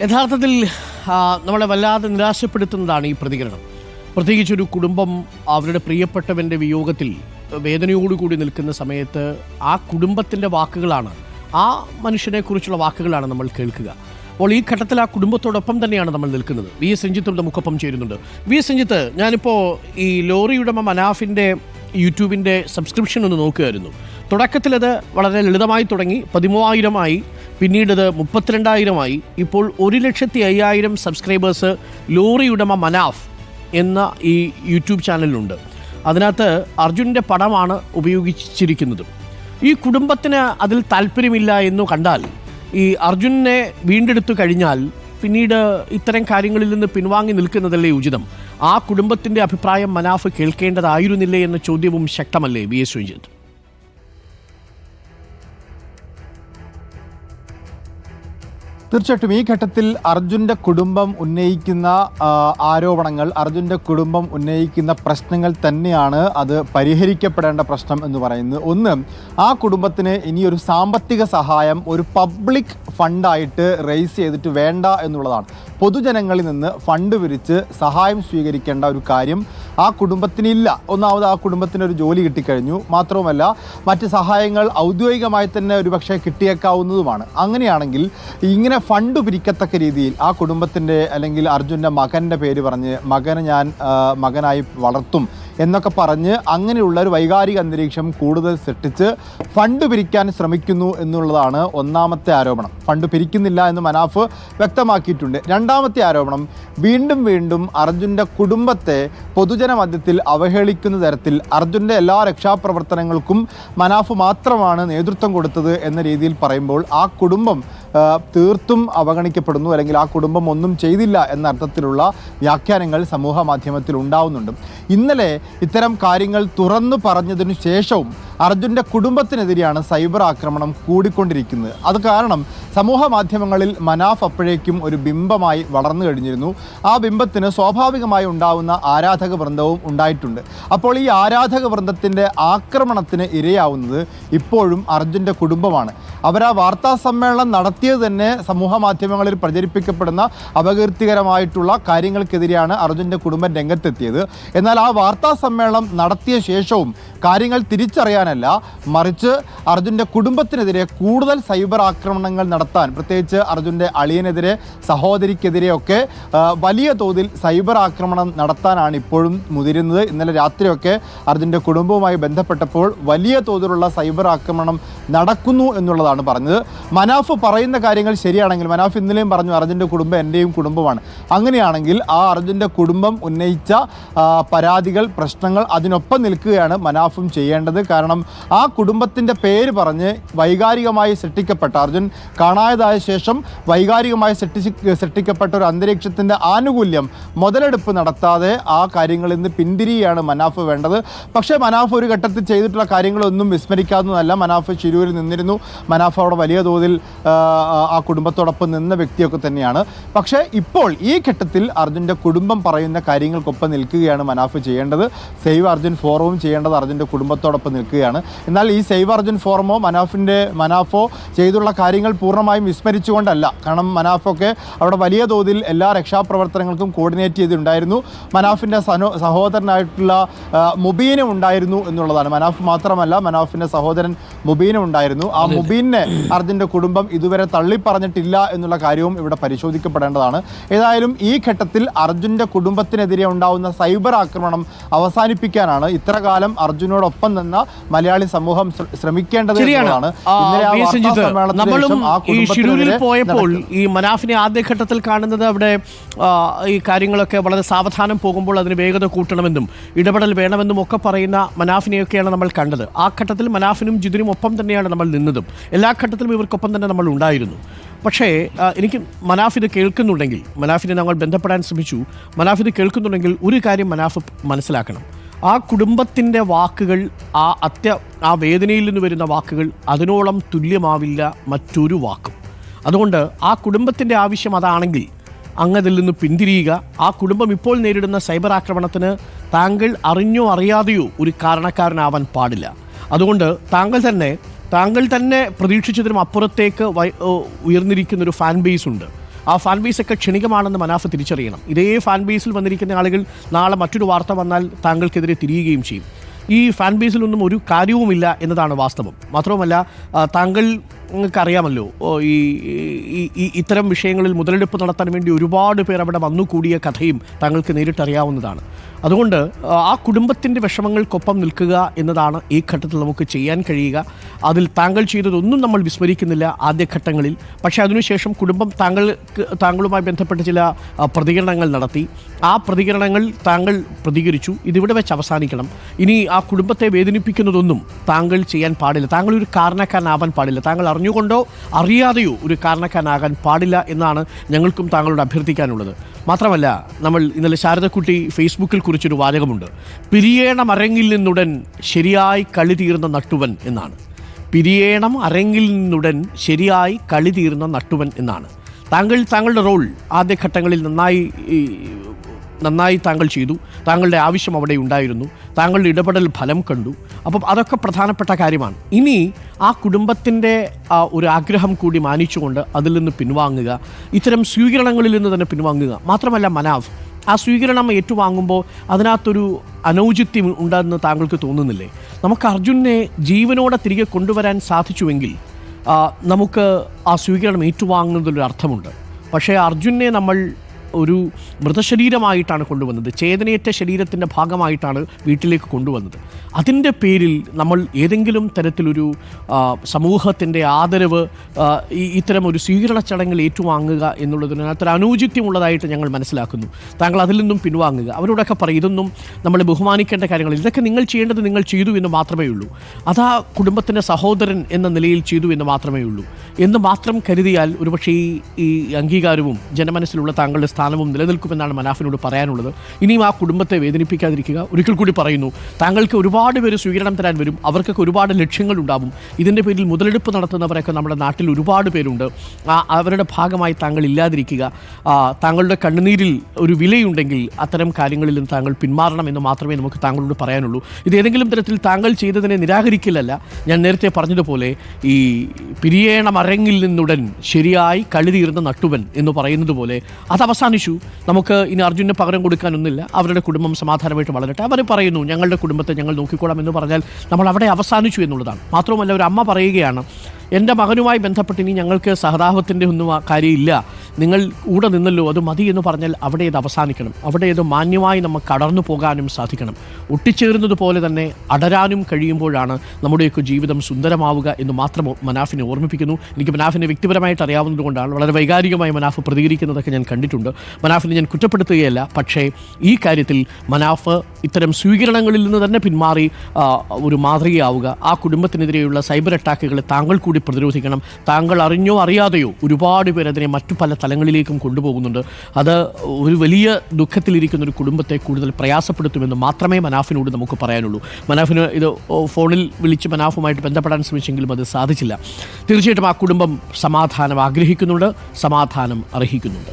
യഥാർത്ഥത്തിൽ നമ്മളെ വല്ലാതെ നിരാശപ്പെടുത്തുന്നതാണ് ഈ പ്രതികരണം. പ്രത്യേകിച്ചൊരു കുടുംബം അവരുടെ പ്രിയപ്പെട്ടവൻ്റെ വിയോഗത്തിൽ വേദനയോടുകൂടി നിൽക്കുന്ന സമയത്ത് ആ കുടുംബത്തിൻ്റെ വാക്കുകളാണ്, ആ മനുഷ്യനെക്കുറിച്ചുള്ള വാക്കുകളാണ് നമ്മൾ കേൾക്കുക. അപ്പോൾ ഈ ഘട്ടത്തിൽ ആ കുടുംബത്തോടൊപ്പം തന്നെയാണ് നമ്മൾ നിൽക്കുന്നത്. വി എസ് രഞ്ജിത്ത് നമുക്കൊപ്പം ചേരുന്നുണ്ട്. വി എസ് രഞ്ജിത്ത്, ഞാനിപ്പോൾ ഈ ലോറി ഉടമ മനാഫിൻ്റെ യൂട്യൂബിൻ്റെ സബ്സ്ക്രിപ്ഷൻ ഒന്ന് നോക്കുകയായിരുന്നു. തുടക്കത്തിലത് വളരെ ലളിതമായി തുടങ്ങി 13,000 പിന്നീടത് 32,000 ഇപ്പോൾ 1,05,000 സബ്സ്ക്രൈബേഴ്സ് ലോറി ഉടമ മനാഫ് എന്ന ഈ യൂട്യൂബ് ചാനലിലുണ്ട്. അതിനകത്ത് അർജുൻ്റെ പടമാണ് ഉപയോഗിച്ചിരിക്കുന്നത്. ഈ കുടുംബത്തിന് അതിൽ താല്പര്യമില്ല എന്നു കണ്ടാൽ, ഈ അർജുനെ വീണ്ടെടുത്തു കഴിഞ്ഞാൽ പിന്നീട് ഇത്തരം കാര്യങ്ങളിൽ നിന്ന് പിൻവാങ്ങി നിൽക്കുന്നതല്ലേ ഉചിതം? ആ കുടുംബത്തിൻ്റെ അഭിപ്രായം മനാഫ് കേൾക്കേണ്ടതായിരുന്നില്ലേ എന്ന ചോദ്യവും ശക്തമല്ലേ വി എസ് രഞ്ജിത്ത്? തീർച്ചയായിട്ടും ഈ ഘട്ടത്തിൽ അർജുൻ്റെ കുടുംബം ഉന്നയിക്കുന്ന ആരോപണങ്ങൾ, അർജുൻ്റെ കുടുംബം ഉന്നയിക്കുന്ന പ്രശ്നങ്ങൾ തന്നെയാണ് അത് പരിഹരിക്കപ്പെടേണ്ട പ്രശ്നം എന്ന് പറയുന്നത്. ഒന്ന്, ആ കുടുംബത്തിന് ഇനിയൊരു സാമ്പത്തിക സഹായം ഒരു പബ്ലിക് ഫണ്ടായിട്ട് റേസ് ചെയ്തിട്ട് വേണ്ട എന്നുള്ളതാണ്. പൊതുജനങ്ങളിൽ നിന്ന് ഫണ്ട് പിരിച്ച് സഹായം സ്വീകരിക്കേണ്ട ഒരു കാര്യം ആ കുടുംബത്തിനില്ല. ഒന്നാമത് ആ കുടുംബത്തിന് ഒരു ജോലി കിട്ടിക്കഴിഞ്ഞു. മാത്രവുമല്ല, മറ്റ് സഹായങ്ങൾ ഔദ്യോഗികമായി തന്നെ ഒരുപക്ഷെ കിട്ടിയേക്കാവുന്നതുമാണ്. അങ്ങനെയാണെങ്കിൽ ഇങ്ങനെ ഫണ്ട് പിരിക്കത്തക്ക രീതിയിൽ ആ കുടുംബത്തിൻ്റെ അല്ലെങ്കിൽ അർജുൻ്റെ മകൻ്റെ പേര് പറഞ്ഞ് മകനെ ഞാൻ മകനായി വളർത്തും എന്നൊക്കെ പറഞ്ഞ് അങ്ങനെയുള്ള ഒരു വൈകാരിക അന്തരീക്ഷം കൂടുതൽ സൃഷ്ടിച്ച് ഫണ്ട് പിരിക്കാൻ ശ്രമിക്കുന്നു എന്നുള്ളതാണ് ഒന്നാമത്തെ ആരോപണം. ഫണ്ട് പിരിക്കുന്നില്ല എന്ന് മനാഫ് വ്യക്തമാക്കിയിട്ടുണ്ട്. രണ്ടാമത്തെ ആരോപണം, വീണ്ടും അർജുൻ്റെ കുടുംബത്തെ പൊതുജന മധ്യത്തിൽ അവഹേളിക്കുന്ന തരത്തിൽ അർജുൻ്റെ എല്ലാ രക്ഷാപ്രവർത്തനങ്ങൾക്കും മനാഫ് മാത്രമാണ് നേതൃത്വം കൊടുത്തത് എന്ന രീതിയിൽ പറയുമ്പോൾ ആ കുടുംബം തീർത്തും അവഗണിക്കപ്പെടുന്നു, അല്ലെങ്കിൽ ആ കുടുംബം ഒന്നും ചെയ്തില്ല എന്ന അർത്ഥത്തിലുള്ള വ്യാഖ്യാനങ്ങൾ സമൂഹ മാധ്യമത്തിൽ ഉണ്ടാവുന്നുണ്ട്. ഇന്നലെ ഇത്തരം കാര്യങ്ങൾ തുറന്നു പറഞ്ഞതിനു ശേഷവും അർജുൻ്റെ കുടുംബത്തിനെതിരെയാണ് സൈബർ ആക്രമണം കൂടിക്കൊണ്ടിരിക്കുന്നത്. അത് കാരണം സമൂഹ മാധ്യമങ്ങളിൽ മനാഫ് അപ്പോഴേക്കും ഒരു ബിംബമായി വളർന്നു കഴിഞ്ഞിരുന്നു. ആ ബിംബത്തിന് സ്വാഭാവികമായി ഉണ്ടാവുന്ന ആരാധക വൃന്ദവും ഉണ്ടായിട്ടുണ്ട്. അപ്പോൾ ഈ ആരാധക വൃന്ദത്തിൻ്റെ ആക്രമണത്തിന് ഇരയാവുന്നത് ഇപ്പോഴും അർജുൻ്റെ കുടുംബമാണ്. അവർ ആ വാർത്താ സമ്മേളനം നടത്തിയത് തന്നെ സമൂഹ മാധ്യമങ്ങളിൽ പ്രചരിപ്പിക്കപ്പെടുന്ന അപകീർത്തികരമായിട്ടുള്ള കാര്യങ്ങൾക്കെതിരെയാണ് അർജുൻ്റെ കുടുംബം രംഗത്തെത്തിയത്. എന്നാൽ ആ വാർത്താ സമ്മേളനം നടത്തിയ ശേഷവും കാര്യങ്ങൾ തിരിച്ചറിയാനല്ല, മറിച്ച് അർജുൻ്റെ കുടുംബത്തിനെതിരെ കൂടുതൽ സൈബർ ആക്രമണങ്ങൾ നടത്താൻ, പ്രത്യേകിച്ച് അർജുൻ്റെ അളിയനെതിരെ, സഹോദരിക്കെതിരെയൊക്കെ വലിയ തോതിൽ സൈബർ ആക്രമണം നടത്താനാണ് ഇപ്പോഴും മുതിരുന്നത്. ഇന്നലെ രാത്രിയൊക്കെ അർജുൻ്റെ കുടുംബവുമായി ബന്ധപ്പെട്ടപ്പോൾ വലിയ തോതിലുള്ള സൈബർ ആക്രമണം നടക്കുന്നു എന്നുള്ളതാണ് പറഞ്ഞത്. മനാഫ് പറയുന്ന കാര്യങ്ങൾ ശരിയാണെങ്കിൽ, മനാഫ് ഇന്നലെയും പറഞ്ഞു അർജുൻ്റെ കുടുംബം എൻ്റെയും കുടുംബമാണ്. അങ്ങനെയാണെങ്കിൽ ആ അർജുൻ്റെ കുടുംബം ഉന്നയിച്ച പരാതികൾ, പ്രശ്നങ്ങൾ, അതിനൊപ്പം നിൽക്കുകയാണ് മനാഫും ചെയ്യേണ്ടത്. കാരണം ആ കുടുംബത്തിൻ്റെ പേര് പറഞ്ഞ് വൈകാരികമായി സൃഷ്ടിക്കപ്പെട്ട, അർജുൻ കാണാതായ ശേഷം വൈകാരികമായി സൃഷ്ടിക്കപ്പെട്ട ഒരു അന്തരീക്ഷത്തിൻ്റെ ആനുകൂല്യം മുതലെടുപ്പ് നടത്താതെ ആ കാര്യങ്ങളിൽ നിന്ന് പിന്തിരിയാണ് മനാഫ് വേണ്ടത്. പക്ഷേ മനാഫ് ഒരു ഘട്ടത്തിൽ ചെയ്തിട്ടുള്ള കാര്യങ്ങളൊന്നും വിസ്മരിക്കാവുന്നതല്ല. മനാഫ് ശിരൂരിൽ നിന്നിരുന്നു. മനാഫ് അവിടെ വലിയ തോതിൽ ആ കുടുംബത്തോടൊപ്പം നിന്ന വ്യക്തിയൊക്കെ തന്നെയാണ്. പക്ഷേ ഇപ്പോൾ ഈ ഘട്ടത്തിൽ അർജുൻ്റെ കുടുംബം പറയുന്ന കാര്യങ്ങൾക്കൊപ്പം നിൽക്കുകയാണ് മനാഫ് ചെയ്യേണ്ടത്. സേവ് അർജുൻ ഫോറവും ചെയ്യേണ്ടത് അർജുൻ്റെ കുടുംബത്തോടൊപ്പം നിൽക്കുകയാണ്. എന്നാൽ ഈ സേവ് അർജുൻ ഫോറമോ മനാഫോ ചെയ്തുള്ള കാര്യങ്ങൾ പൂർണ്ണമായും വിസ്മരിച്ചുകൊണ്ടല്ല. കാരണം മനാഫൊക്കെ അവിടെ വലിയ തോതിൽ എല്ലാ രക്ഷാപ്രവർത്തനങ്ങൾക്കും കോർഡിനേറ്റ് ചെയ്തിട്ടുണ്ടായിരുന്നു. മനാഫിൻ്റെ സഹോദരനായിട്ടുള്ള മുബീനും ഉണ്ടായിരുന്നു എന്നുള്ളതാണ്. മനാഫ് മാത്രമല്ല, മനാഫിൻ്റെ സഹോദരൻ മുബീനും ഉണ്ടായിരുന്നു. ആ മുബീനെ അർജുൻ്റെ കുടുംബം ഇതുവരെ തള്ളിപ്പറഞ്ഞിട്ടില്ല എന്നുള്ള കാര്യവും ഇവിടെ പരിശോധിക്കപ്പെടേണ്ടതാണ്. ഏതായാലും ഈ ഘട്ടത്തിൽ അർജുൻ്റെ കുടുംബത്തിനെതിരെ ഉണ്ടാവുന്ന സൈബർ ആക്രമണം അവസാനിപ്പിക്കാനാണ് ഇത്ര കാലം അർജുനോടൊപ്പം നിന്ന മലയാളി സമൂഹം ശ്രമിക്കേണ്ടത് എന്നതാണ്. നമ്മളും ഈ ഷിരൂരിൽ പോയപ്പോൾ ഈ മനാഫിനെ ആദ്യഘട്ടത്തിൽ കാണുന്നത് അവിടെ ഈ കാര്യങ്ങളൊക്കെ വളരെ സാവധാനം പോകുമ്പോൾ അതിന് വേഗത കൂട്ടണമെന്നും ഇടപെടൽ വേണമെന്നും ഒക്കെ പറയുന്ന മനാഫിനെയൊക്കെയാണ് നമ്മൾ കണ്ടത്. ആ ഘട്ടത്തിൽ മനാഫിനും ജിതിനും ഒപ്പം തന്നെയാണ് നമ്മൾ നിന്നതും. എല്ലാ ഘട്ടത്തിലും ഇവർക്കൊപ്പം തന്നെ നമ്മൾ ഉണ്ടായിരുന്നു. പക്ഷേ എനിക്ക് മനാഫ് ഇത് കേൾക്കുന്നുണ്ടെങ്കിൽ, മനാഫിനെ ഞങ്ങൾ ബന്ധപ്പെടാൻ ശ്രമിച്ചു, മനാഫ് ഇത് കേൾക്കുന്നുണ്ടെങ്കിൽ ഒരു കാര്യം മനാഫ് മനസ്സിലാക്കണം. ആ കുടുംബത്തിൻ്റെ വാക്കുകൾ, ആ വേദനയിൽ നിന്ന് വരുന്ന വാക്കുകൾ അതിനോളം തുല്യമാവില്ല മറ്റൊരു വാക്കും. അതുകൊണ്ട് ആ കുടുംബത്തിൻ്റെ ആവശ്യം അതാണെങ്കിൽ അങ്ങതിൽ നിന്ന് പിന്തിരിയുക. ആ കുടുംബം ഇപ്പോൾ നേരിടുന്ന സൈബർ ആക്രമണത്തിന് താങ്കൾ അറിഞ്ഞോ അറിയാതെയോ ഒരു കാരണക്കാരനാവാൻ പാടില്ല. അതുകൊണ്ട് താങ്കൾ തന്നെ പ്രതീക്ഷിച്ചതിനും അപ്പുറത്തേക്ക് ഉയർന്നിരിക്കുന്നൊരു ഫാൻ ബേസ് ഉണ്ട്. ആ ഫാൻ ബേസൊക്കെ ക്ഷണികമാണെന്ന് മനാഫ് തിരിച്ചറിയണം. ഇതേ ഫാൻ ബേസിൽ വന്നിരിക്കുന്ന ആളുകൾ നാളെ മറ്റൊരു വാർത്ത വന്നാൽ താങ്കൾക്കെതിരെ തിരിയുകയും ചെയ്യും. ഈ ഫാൻ ബേസിലൊന്നും ഒരു കാര്യവുമില്ല എന്നതാണ് വാസ്തവം. മാത്രവുമല്ല, നിങ്ങൾക്കറിയാമല്ലോ, ഇത്തരം വിഷയങ്ങളിൽ മുതലെടുപ്പ് നടത്താൻ വേണ്ടി ഒരുപാട് പേർ അവിടെ വന്നുകൂടിയ കഥയും താങ്കൾക്ക് നേരിട്ടറിയാവുന്നതാണ്. അതുകൊണ്ട് ആ കുടുംബത്തിൻ്റെ വിഷമങ്ങൾക്കൊപ്പം നിൽക്കുക എന്നതാണ് ഈ ഘട്ടത്തിൽ നമുക്ക് ചെയ്യാൻ കഴിയുക. അതിൽ താങ്കൾ ചെയ്തതൊന്നും നമ്മൾ വിസ്മരിക്കുന്നില്ല ആദ്യഘട്ടങ്ങളിൽ. പക്ഷേ അതിനുശേഷം കുടുംബം താങ്കളുമായി ബന്ധപ്പെട്ട് ചില പ്രതികരണങ്ങൾ നടത്തി. ആ പ്രതികരണങ്ങൾ താങ്കൾ പ്രതികരിച്ചു. ഇതിവിടെ വെച്ച് അവസാനിക്കണം. ഇനി ആ കുടുംബത്തെ വേദനിപ്പിക്കുന്നതൊന്നും താങ്കൾ ചെയ്യാൻ പാടില്ല. താങ്കൾ ഒരു കാരണക്കാരനാവാൻ പാടില്ല. താങ്കൾ അറിഞ്ഞുകൊണ്ടോ അറിയാതെയോ ഒരു കാരണക്കാരനാകാൻ പാടില്ല എന്നാണ് ഞങ്ങൾക്കും താങ്കളോട് അഭ്യർത്ഥിക്കാനുള്ളത്. മാത്രമല്ല, നമ്മൾ ഇന്നലെ ശാരദക്കുട്ടി ഫേസ്ബുക്കിൽ കുറിച്ചൊരു വാചകമുണ്ട്. പിരിയേണം അരങ്ങിൽ നിന്നുടൻ ശരിയായി കളി തീർന്ന നട്ടുവൻ എന്നാണ്. പിരിയേണം അരങ്ങിൽ നിന്നുടൻ ശരിയായി കളി തീർന്ന നട്ടുവൻ എന്നാണ്. താങ്കളുടെ റോൾ ആദ്യഘട്ടങ്ങളിൽ നന്നായി താങ്കൾ ചെയ്തു. താങ്കളുടെ ആവശ്യം അവിടെ ഉണ്ടായിരുന്നു. താങ്കളുടെ ഇടപെടൽ ഫലം കണ്ടു. അപ്പം അതൊക്കെ പ്രധാനപ്പെട്ട കാര്യമാണ്. ഇനി ആ കുടുംബത്തിൻ്റെ ഒരു ആഗ്രഹം കൂടി മാനിച്ചുകൊണ്ട് അതിൽ നിന്ന് പിൻവാങ്ങുക, ഇത്തരം സ്വീകരണങ്ങളിൽ നിന്ന് തന്നെ പിൻവാങ്ങുക. മാത്രമല്ല മനാഫ്, ആ സ്വീകരണം ഏറ്റുവാങ്ങുമ്പോൾ അതിനകത്തൊരു അനൗചിത്യം ഉണ്ടെന്ന് താങ്കൾക്ക് തോന്നുന്നില്ലേ? നമുക്ക് അർജുനെ ജീവനോടെ തിരികെ കൊണ്ടുവരാൻ സാധിച്ചുവെങ്കിൽ നമുക്ക് ആ സ്വീകരണം ഏറ്റുവാങ്ങുന്നതിലൊരു അർത്ഥമുണ്ട്. പക്ഷേ അർജുനെ നമ്മൾ ഒരു മൃതശരീരമായിട്ടാണ് കൊണ്ടുവന്നത്. ചേതനയേറ്റ ശരീരത്തിൻ്റെ ഭാഗമായിട്ടാണ് വീട്ടിലേക്ക് കൊണ്ടുവന്നത്. അതിൻ്റെ പേരിൽ നമ്മൾ ഏതെങ്കിലും തരത്തിലൊരു സമൂഹത്തിൻ്റെ ആദരവ്, ഇത്തരം ഒരു സ്വീകരണ ചടങ്ങിൽ ഏറ്റുവാങ്ങുക എന്നുള്ളതിനകത്തൊരു അനൗചിത്യമുള്ളതായിട്ട് ഞങ്ങൾ മനസ്സിലാക്കുന്നു. താങ്കൾ അതിൽ നിന്നും പിൻവാങ്ങുക. അവരോടൊക്കെ പറയും, ഇതൊന്നും നമ്മളെ ബഹുമാനിക്കേണ്ട കാര്യങ്ങൾ, ഇതൊക്കെ നിങ്ങൾ ചെയ്യേണ്ടത് നിങ്ങൾ ചെയ്തു എന്ന് മാത്രമേ ഉള്ളൂ. അതാ കുടുംബത്തിൻ്റെ സഹോദരൻ എന്ന നിലയിൽ ചെയ്തു എന്ന് മാത്രമേ ഉള്ളൂ എന്ന് മാത്രം കരുതിയാൽ ഒരുപക്ഷേ ഈ അംഗീകാരവും ജനമനസ്സിലുള്ള താങ്കളുടെ സ്ഥാനവും നിലനിൽക്കുമെന്നാണ് മനാഫിനോട് പറയാനുള്ളത്. ഇനിയും ആ കുടുംബത്തെ വേദനിപ്പിക്കാതിരിക്കുക. ഒരിക്കൽ കൂടി പറയുന്നു, താങ്കൾക്ക് ഒരുപാട് പേര് സ്വീകരണം തരാൻ വരും. അവർക്കൊക്കെ ഒരുപാട് ലക്ഷ്യങ്ങളുണ്ടാവും. ഇതിൻ്റെ പേരിൽ മുതലെടുപ്പ് നടത്തുന്നവരൊക്കെ നമ്മുടെ നാട്ടിൽ ഒരുപാട് പേരുണ്ട്. അവരുടെ ഭാഗമായി താങ്കൾ ഇല്ലാതിരിക്കുക. താങ്കളുടെ കണ്ണുനീരിൽ ഒരു വിലയുണ്ടെങ്കിൽ അത്തരം കാര്യങ്ങളിൽ നിന്ന് താങ്കൾ പിന്മാറണം എന്ന് മാത്രമേ നമുക്ക് താങ്കളോട് പറയാനുള്ളൂ. ഇത് ഏതെങ്കിലും തരത്തിൽ താങ്കൾ ചെയ്തതിനെ നിരാകരിക്കില്ലല്ല. ഞാൻ നേരത്തെ പറഞ്ഞതുപോലെ ഈ പിരിയേണം അരങ്ങിൽ നിന്നുടൻ ശരിയായി കളി തീർന്ന നട്ടുവൻ എന്ന് പറയുന്നത് പോലെ അത് അവസാനിച്ചു. നമുക്ക് ഇനി അർജുനെ പകരം കൊടുക്കാനൊന്നുമില്ല. അവരുടെ കുടുംബം സമാധാനമായിട്ട് വളരട്ടെ. അവർ പറയുന്നു, ഞങ്ങളുടെ കുടുംബത്തെ ഞങ്ങൾ നോക്കിക്കോളാം എന്ന് പറഞ്ഞാൽ നമ്മൾ അവിടെ അവസാനിച്ചു എന്നുള്ളതാണ്. മാത്രവുമല്ല, ഒരു അമ്മ പറയുകയാണ്, എൻ്റെ മകനുമായി ബന്ധപ്പെട്ട് ഇനി ഞങ്ങൾക്ക് സഹതാപത്തിൻ്റെ ഒന്നും കാര്യമില്ല, നിങ്ങൾ കൂടെ നിന്നല്ലോ, അത് മതി എന്ന് പറഞ്ഞാൽ അവിടെ ഇത് അവസാനിക്കണം. അവിടെ ഇത് മാന്യമായി നമുക്ക് കടന്നു പോകാനും സാധിക്കണം. ഒട്ടിച്ചേരുന്നത് പോലെ തന്നെ അടരാനും കഴിയുമ്പോഴാണ് നമ്മുടെയൊക്കെ ജീവിതം സുന്ദരമാവുക എന്ന് മാത്രം മനാഫിനെ ഓർമ്മിപ്പിക്കുന്നു. എനിക്ക് മനാഫിനെ വ്യക്തിപരമായിട്ട് അറിയാവുന്നതുകൊണ്ടാണ് വളരെ വൈകാരികമായി മനാഫ് പ്രതികരിക്കുന്നതൊക്കെ ഞാൻ കണ്ടിട്ടുണ്ട്. മനാഫിനെ ഞാൻ കുറ്റപ്പെടുത്തുകയല്ല. പക്ഷേ ഈ കാര്യത്തിൽ മനാഫ് ഇത്തരം സ്വീകരണങ്ങളിൽ നിന്ന് തന്നെ പിന്മാറി ഒരു മാതൃകയാവുക. ആ കുടുംബത്തിനെതിരെയുള്ള സൈബർ അറ്റാക്കുകളെ താങ്കൾ കൂടി പ്രതിരോധിക്കണം. താങ്കൾ അറിഞ്ഞോ അറിയാതെയോ ഒരുപാട് പേർ അതിനെ മറ്റു പല തലങ്ങളിലേക്കും കൊണ്ടുപോകുന്നുണ്ട്. അത് ഒരു വലിയ ദുഃഖത്തിലിരിക്കുന്ന ഒരു കുടുംബത്തെ കൂടുതൽ പ്രയാസപ്പെടുത്തുമെന്ന് മാത്രമേ മനാഫിനോട് നമുക്ക് പറയാനുള്ളൂ. മനാഫിന് ഇത് ഫോണിൽ വിളിച്ച് മനാഫുമായിട്ട് ബന്ധപ്പെടാൻ ശ്രമിച്ചെങ്കിലും അത് സാധിച്ചില്ല. തീർച്ചയായിട്ടും ആ കുടുംബം സമാധാനം ആഗ്രഹിക്കുന്നുണ്ട്, സമാധാനം അർഹിക്കുന്നുണ്ട്.